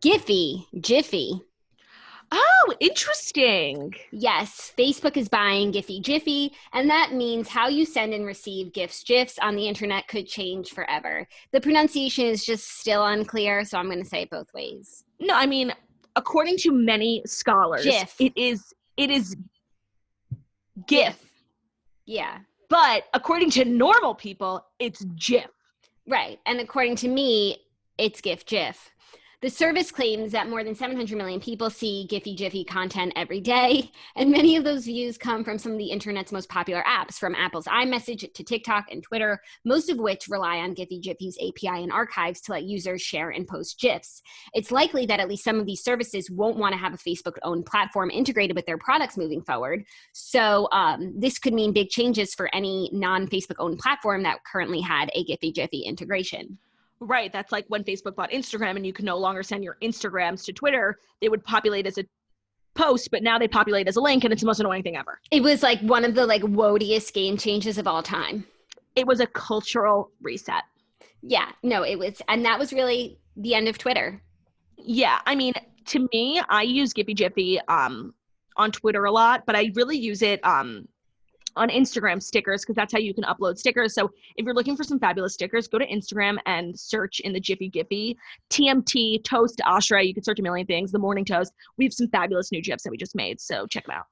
GIPHY. Oh, interesting. Yes, Facebook is buying GIPHYJIFFY, and that means how you send and receive GIFs on the internet could change forever. The pronunciation is just still unclear, so I'm going to say it both ways. No, I mean, according to many scholars, GIF. it is GIF. Yeah. But according to normal people, it's GIF. Right. And according to me, it's GIF. The service claims that more than 700 million people see GIPHYJIFFY content every day, and many of those views come from some of the internet's most popular apps, from Apple's iMessage to TikTok and Twitter, most of which rely on GIPHYJIFFY's API and archives to let users share and post GIFs. It's likely that at least some of these services won't want to have a Facebook-owned platform integrated with their products moving forward, so this could mean big changes for any non-Facebook-owned platform that currently had a GIPHYJIFFY integration. Right. That's like when Facebook bought Instagram and you can no longer send your Instagrams to Twitter. They would populate as a post, but now they populate as a link, and it's the most annoying thing ever. It was like one of the like woadiest game changes of all time. It was a cultural reset. Yeah, no, it was. And that was really the end of Twitter. Yeah. I mean, to me, I use GIPHYJIFFY on Twitter a lot, but I really use it on Instagram stickers, because that's how you can upload stickers. So if you're looking for some fabulous stickers, go to Instagram and search in the GIPHY, TMT, Toast, Oshry. You can search a million things. The Morning Toast. We have some fabulous new GIFs that we just made, so check them out.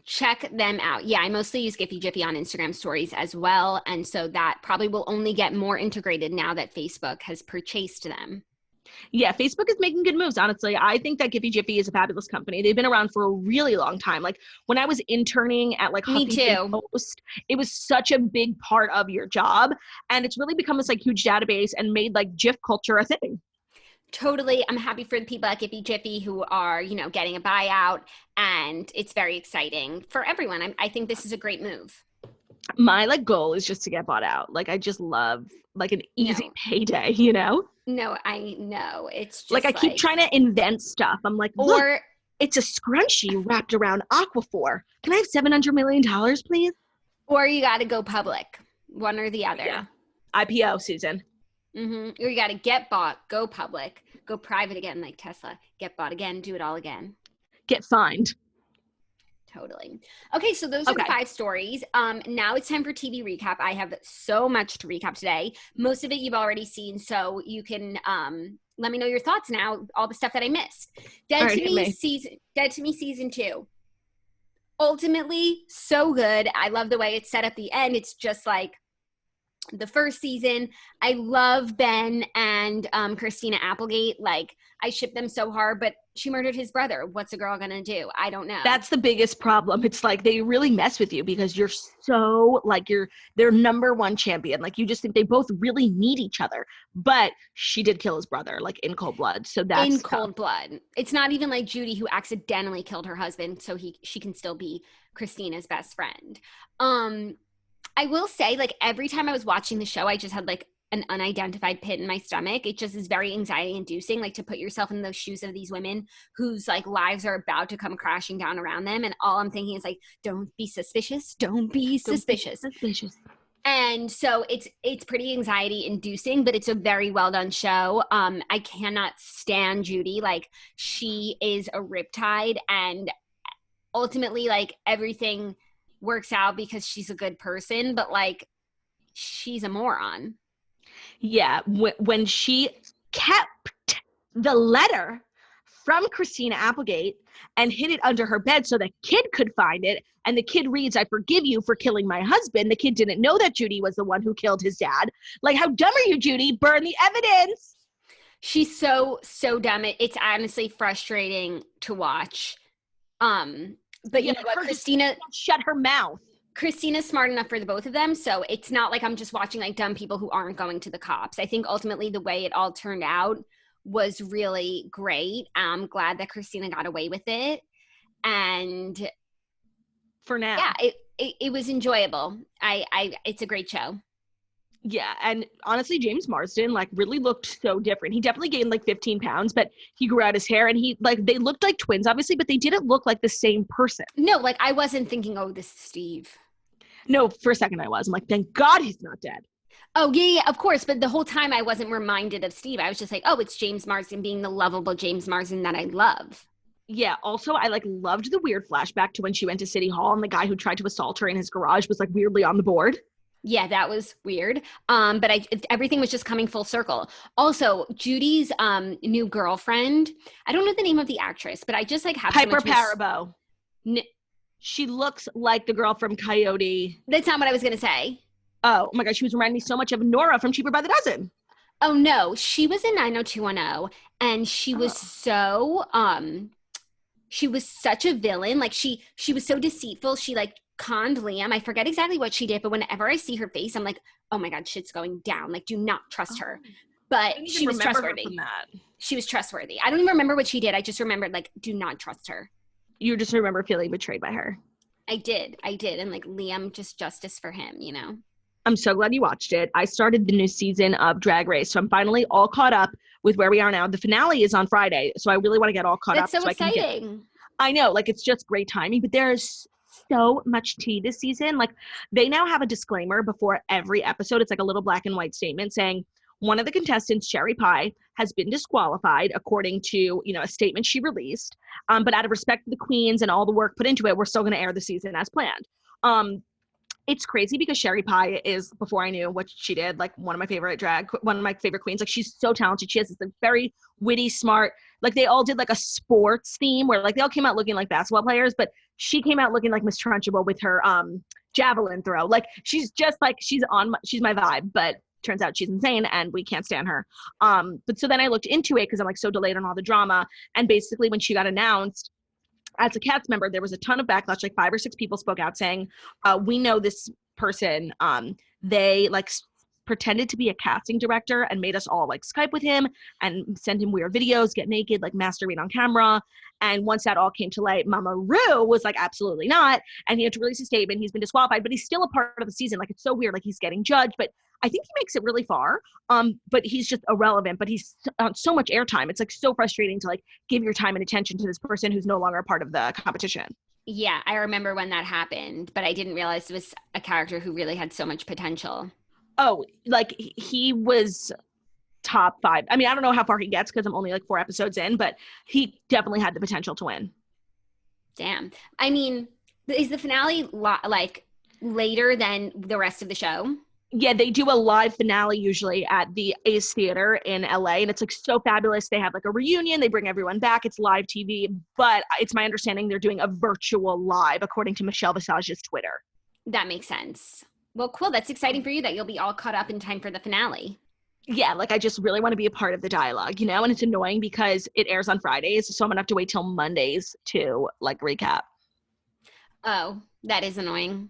Check them out. Yeah, I mostly use GIPHYJIFFY on Instagram stories as well, and so that probably will only get more integrated now that Facebook has purchased them. Yeah, Facebook is making good moves, honestly. I think that GIPHYJIFFY is a fabulous company. They've been around for a really long time. Like when I was interning at like Me Huffington too. Post, it was such a big part of your job. And it's really become this like huge database and made like GIF culture a thing. Totally. I'm happy for the people at GIPHYJIFFY who are, getting a buyout, and it's very exciting for everyone. I think this is a great move. My like goal is just to get bought out. Like I just love like an easy payday, you know? No, I know. It's just like I keep trying to invent stuff. I'm like, look, or it's a scrunchie wrapped around Aquaphor. Can I have $700 million, please? Or you got to go public, one or the other. Yeah. IPO, Susan. Mm-hmm. Or you got to get bought, go public, go private again like Tesla, get bought again, do it all again. Get fined. Totally. Okay, so those are the 5 stories. Now it's time for TV recap. I have so much to recap today. Most of it you've already seen, so you can let me know your thoughts now, all the stuff that I missed. Dead to Me season 2. Ultimately, so good. I love the way it's set at the end. It's just like the first season. I love Ben and Christina Applegate. Like, I ship them so hard, but she murdered his brother. What's a girl gonna do? I don't know. That's the biggest problem. It's like they really mess with you because you're so like you're their number one champion. Like you just think they both really need each other. But she did kill his brother, like in cold blood. So that's in cold blood. It's not even like Judy, who accidentally killed her husband, so she can still be Christina's best friend. I will say, like, every time I was watching the show, I just had like an unidentified pit in my stomach. It just is very anxiety inducing, like to put yourself in those shoes of these women whose like lives are about to come crashing down around them. And all I'm thinking is like, don't be suspicious. Don't be suspicious. And so it's pretty anxiety inducing, but it's a very well done show. I cannot stand Judy. Like, she is a riptide, and ultimately like everything works out because she's a good person, but like she's a moron. Yeah, when she kept the letter from Christina Applegate and hid it under her bed so the kid could find it, and the kid reads, "I forgive you for killing my husband." The kid didn't know that Judy was the one who killed his dad. Like, how dumb are you, Judy? Burn the evidence. She's so dumb. It's honestly frustrating to watch. But you know what, Christina, shut her mouth. Christina's smart enough for the both of them, so it's not like I'm just watching like dumb people who aren't going to the cops. I think ultimately the way it all turned out was really great. I'm glad that Christina got away with it, and for now, yeah, it was enjoyable. It's a great show. Yeah, and honestly, James Marsden like really looked so different. He definitely gained like 15 pounds, but he grew out his hair and he like they looked like twins, obviously, but they didn't look like the same person. No, like I wasn't thinking, oh, this is Steve. No, for a second I was. I'm like, thank God he's not dead. Oh, yeah, of course. But the whole time I wasn't reminded of Steve. I was just like, oh, it's James Marsden being the lovable James Marsden that I love. Yeah, also I like loved the weird flashback to when she went to City Hall and the guy who tried to assault her in his garage was like weirdly on the board. Yeah, that was weird. But everything was just coming full circle. Also, Judy's new girlfriend, I don't know the name of the actress, but I just like have Piper so much Parabo. She looks like the girl from Coyote. That's not what I was going to say. Oh my God, she was reminding me so much of Nora from Cheaper by the Dozen. Oh no, she was in 90210 and she was she was such a villain. Like she was so deceitful. She like conned Liam. I forget exactly what she did, but whenever I see her face, I'm like, oh my God, shit's going down. Like, do not trust her. But she was trustworthy. She was trustworthy. I don't even remember what she did. I just remembered like, do not trust her. You just remember feeling betrayed by her. I did. And like Liam, just justice for him, you know? I'm so glad you watched it. I started the new season of Drag Race, so I'm finally all caught up with where we are now. The finale is on Friday, so I really want to get all caught up. That's so exciting. I know, like it's just great timing, but there's so much tea this season. Like they now have a disclaimer before every episode. It's like a little black and white statement saying one of the contestants, Cherry Pie, has been disqualified according to, a statement she released. But out of respect for the queens and all the work put into it, we're still going to air the season as planned. It's crazy because Cherry Pie is, before I knew what she did, like one of my favorite queens. Like she's so talented. She has this like, very witty, smart, like they all did like a sports theme where like they all came out looking like basketball players, but she came out looking like Miss Trunchbull with her javelin throw. Like she's just like, she's my vibe, but turns out she's insane and we can't stand her. But so then I looked into it because I'm like so delayed on all the drama. And basically when she got announced, as a cast member, there was a ton of backlash. Like 5 or 6 people spoke out saying, we know this person. They like pretended to be a casting director and made us all like Skype with him and send him weird videos, get naked, like masturbate on camera. And once that all came to light, Mama Ru was like, absolutely not. And he had to release a statement. He's been disqualified, but he's still a part of the season. Like, it's so weird. Like, he's getting judged, but I think he makes it really far. But he's just irrelevant, but he's on so much airtime. It's like so frustrating to like give your time and attention to this person who's no longer a part of the competition. Yeah, I remember when that happened, but I didn't realize it was a character who really had so much potential. Oh, like he was top 5. I mean, I don't know how far he gets because I'm only like 4 episodes in, but he definitely had the potential to win. Damn. I mean, is the finale like later than the rest of the show? Yeah, they do a live finale usually at the Ace Theater in LA, and it's like so fabulous. They have like a reunion. They bring everyone back. It's live TV, but it's my understanding they're doing a virtual live, according to Michelle Visage's Twitter. That makes sense. Well, cool. That's exciting for you that you'll be all caught up in time for the finale. Yeah, like I just really want to be a part of the dialogue, and it's annoying because it airs on Fridays, so I'm gonna have to wait till Mondays to like recap. Oh, that is annoying.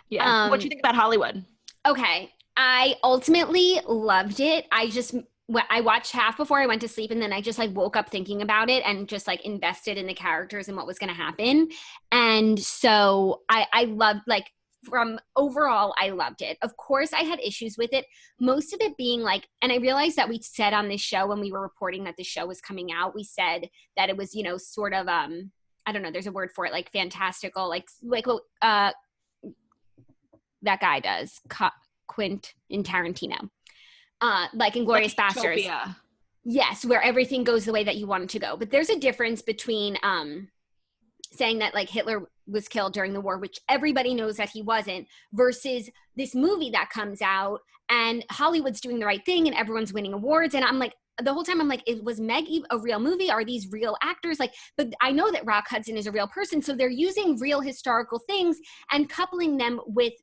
Yeah. What do you think about Hollywood? Okay. I ultimately loved it. I watched half before I went to sleep, and then I just like woke up thinking about it and just like invested in the characters and what was going to happen. And so I loved like, from overall, I loved it. Of course, I had issues with it. Most of it being like, and I realized that we said on this show when we were reporting that the show was coming out, we said that it was, sort of, I don't know, there's a word for it, like fantastical, like that guy does, Quint in Tarantino, like Inglourious Basterds. Utopia. Yes, where everything goes the way that you want it to go. But there's a difference between saying that like Hitler was killed during the war, which everybody knows that he wasn't, versus this movie that comes out and Hollywood's doing the right thing and everyone's winning awards. And I'm like, the whole time I'm like, was Meg a real movie? Are these real actors? Like, but I know that Rock Hudson is a real person. So they're using real historical things and coupling them with,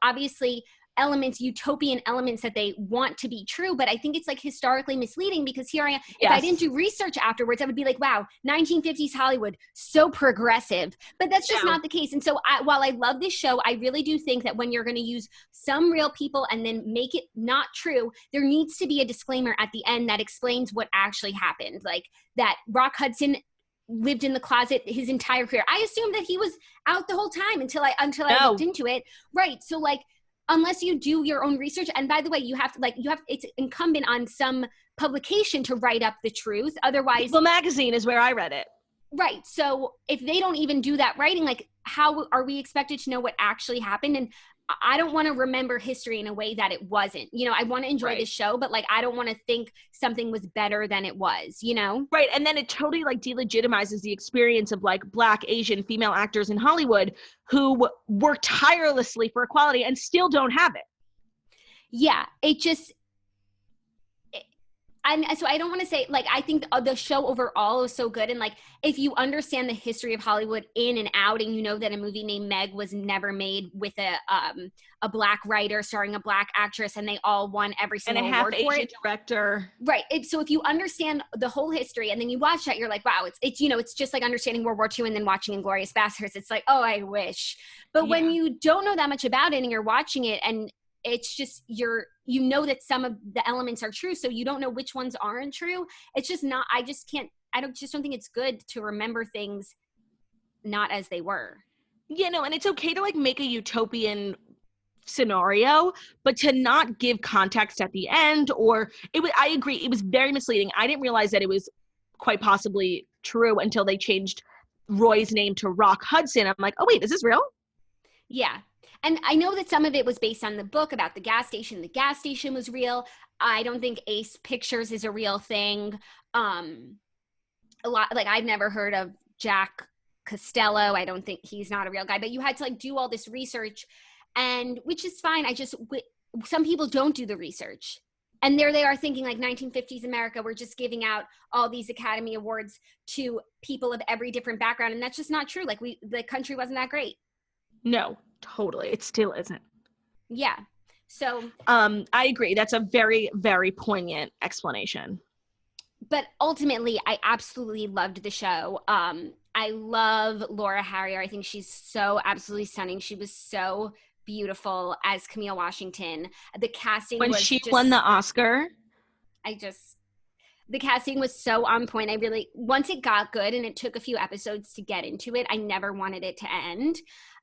obviously utopian elements that they want to be true, but I think it's like historically misleading because here I am. Yes. If I didn't do research afterwards, I would be like, wow, 1950s Hollywood, so progressive, but that's just not the case. And so while I love this show, I really do think that when you're going to use some real people and then make it not true, there needs to be a disclaimer at the end that explains what actually happened. Like that Rock Hudson lived in the closet his entire career. I assumed that he was out the whole time until I looked into it. Right. So like, unless you do your own research. And by the way, it's incumbent on some publication to write up the truth. Otherwise, People Magazine is where I read it. Right. So if they don't even do that writing, like, how are we expected to know what actually happened? And I don't want to remember history in a way that it wasn't. You know, I want to enjoy the show, but like, I don't want to think something was better than it was, you know? Right. And then it totally like delegitimizes the experience of like Black, Asian, female actors in Hollywood who work tirelessly for equality and still don't have it. Yeah. And so I don't want to say, like, I think the show overall is so good. And like, if you understand the history of Hollywood in and out, and you know that a movie named Meg was never made with a Black writer starring a Black actress, and they all won every single award for it. And a half Asian director. Right. So if you understand the whole history and then you watch that, you're like, wow, it's you know, it's just like understanding World War II and then watching Inglourious Basterds. It's like, oh, I wish. But when you don't know that much about it and you're watching it, and it's just you know that some of the elements are true, so you don't know which ones aren't true. It's just not. I just don't think it's good to remember things not as they were. Yeah, no, and it's okay to like make a utopian scenario, but to not give context at the end, or I agree, it was very misleading. I didn't realize that it was quite possibly true until they changed Roy's name to Rock Hudson. I'm like, oh wait, is this real? Yeah. And I know that some of it was based on the book about the gas station. The gas station was real. I don't think Ace Pictures is a real thing. A lot, like, I've never heard of Jack Costello. I don't think he's not a real guy, but you had to like do all this research, and which is fine. Some people don't do the research. And there they are thinking like 1950s America, we're just giving out all these Academy Awards to people of every different background. And that's just not true. Like the country wasn't that great. No, totally. It still isn't. Yeah. So I agree. That's a very, very poignant explanation. But ultimately, I absolutely loved the show. I love Laura Harrier. I think she's so absolutely stunning. She was so beautiful as Camille Washington. The casting when was she won the Oscar. The casting was so on point. Once it got good, and it took a few episodes to get into it, I never wanted it to end.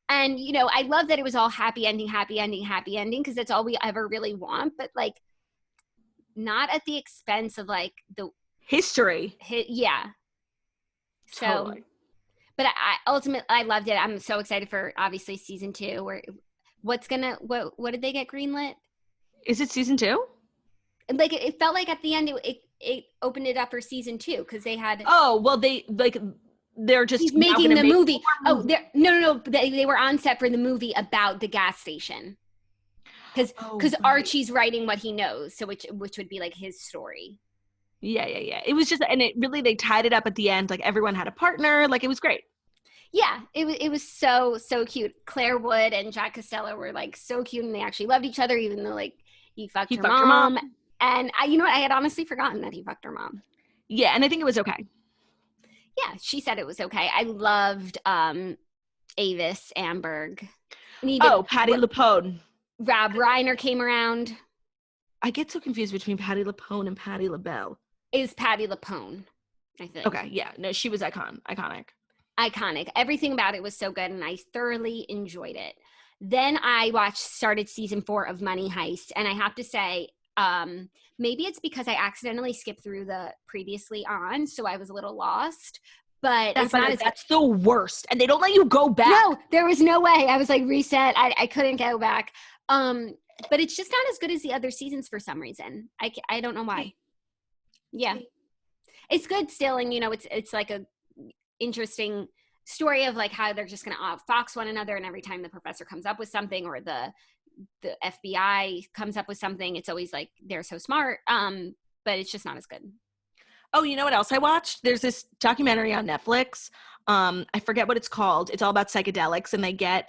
And, you know, I love that it was all happy ending, because that's all we ever really want. But, like, not at the expense of, like, the history. Yeah. So, totally. But I loved it. I'm so excited for, obviously, season 2. What did they get greenlit? Is it season 2? Like, it felt like at the end, it opened it up for season 2, because they had. Oh, well, they're just. He's making the movie. Oh, no. They were on set for the movie about the gas station. Because Archie's writing what he knows, so which would be like his story. Yeah. It was just, and it really, they tied it up at the end. Like, everyone had a partner. Like, it was great. Yeah, it was so cute. Claire Wood and Jack Costello were like so cute, and they actually loved each other, even though like he fucked her mom. And you know what? I had honestly forgotten that he fucked her mom. Yeah, and I think it was okay. Yeah, she said it was okay. I loved Avis Amberg. Patti LuPone. Rob Reiner came around. I get so confused between Patti LuPone and Patti LaBelle. Is Patti LuPone, I think. Okay, yeah. No, she was iconic. Iconic. Everything about it was so good, and I thoroughly enjoyed it. Then I started season 4 of Money Heist, and I have to say, maybe it's because I accidentally skipped through the previously on, so I was a little lost. But that's the worst, and they don't let you go back. No, there was no way. I was like reset. I couldn't go back. But it's just not as good as the other seasons for some reason. I don't know why. Yeah, it's good still, and you know, it's like a interesting story of like how they're just gonna outfox one another, and every time the professor comes up with something, or the FBI comes up with something, it's always like they're so smart, but it's just not as good. Oh, you know what else I watched? There's this documentary on Netflix. I forget what it's called. It's all about psychedelics, and they get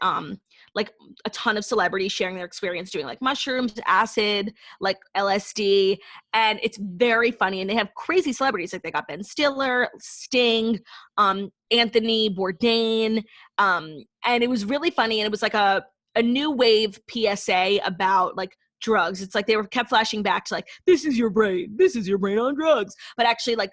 like a ton of celebrities sharing their experience doing like mushrooms, acid, like LSD, and it's very funny. And they have crazy celebrities, like they got Ben Stiller, Sting, Anthony Bourdain, and it was really funny. And it was like a new wave PSA about like drugs. It's like they kept flashing back to like, this is your brain on drugs, but actually like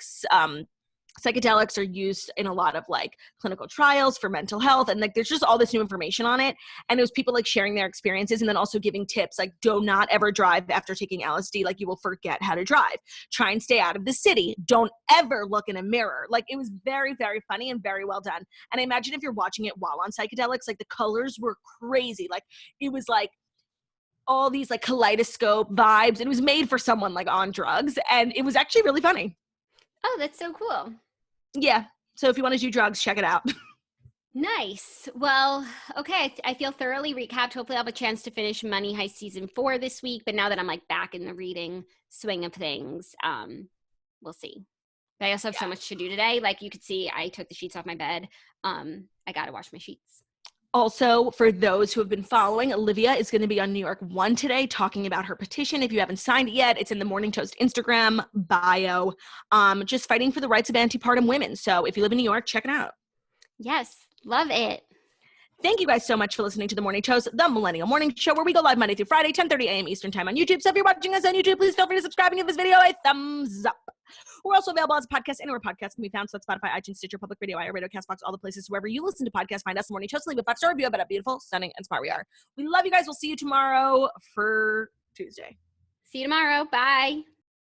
psychedelics are used in a lot of like clinical trials for mental health, and like there's just all this new information on it, and it was people like sharing their experiences and then also giving tips like, do not ever drive after taking LSD, like you will forget how to drive. Try and stay out of the city. Don't ever look in a mirror. Like it was very, very funny and very well done. And I imagine if you're watching it while on psychedelics, like the colors were crazy. Like it was like all these like kaleidoscope vibes. It was made for someone like on drugs, and it was actually really funny. Oh, that's so cool. Yeah. So if you want to do drugs, check it out. Nice. Well, okay. I feel thoroughly recapped. Hopefully I'll have a chance to finish Money Heist season 4 this week. But now that I'm like back in the reading swing of things, we'll see. But I also have so much to do today. Like you could see, I took the sheets off my bed. I got to wash my sheets. Also, for those who have been following, Olivia is going to be on New York One today talking about her petition. If you haven't signed it yet, it's in the Morning Toast Instagram bio, just fighting for the rights of antepartum women. So if you live in New York, check it out. Yes, love it. Thank you guys so much for listening to The Morning Toast, the Millennial Morning Show, where we go live Monday through Friday, 10:30 a.m. Eastern Time on YouTube. So if you're watching us on YouTube, please feel free to subscribe and give this video a thumbs up. We're also available as a podcast anywhere podcasts can be found. So that's Spotify, iTunes, Stitcher, Public Radio, iHeartRadio, CastBox, all the places wherever you listen to podcasts. Find us, The Morning Toast. Leave a 5-star review about how beautiful, stunning, and smart we are. We love you guys. We'll see you tomorrow for Tuesday. See you tomorrow. Bye.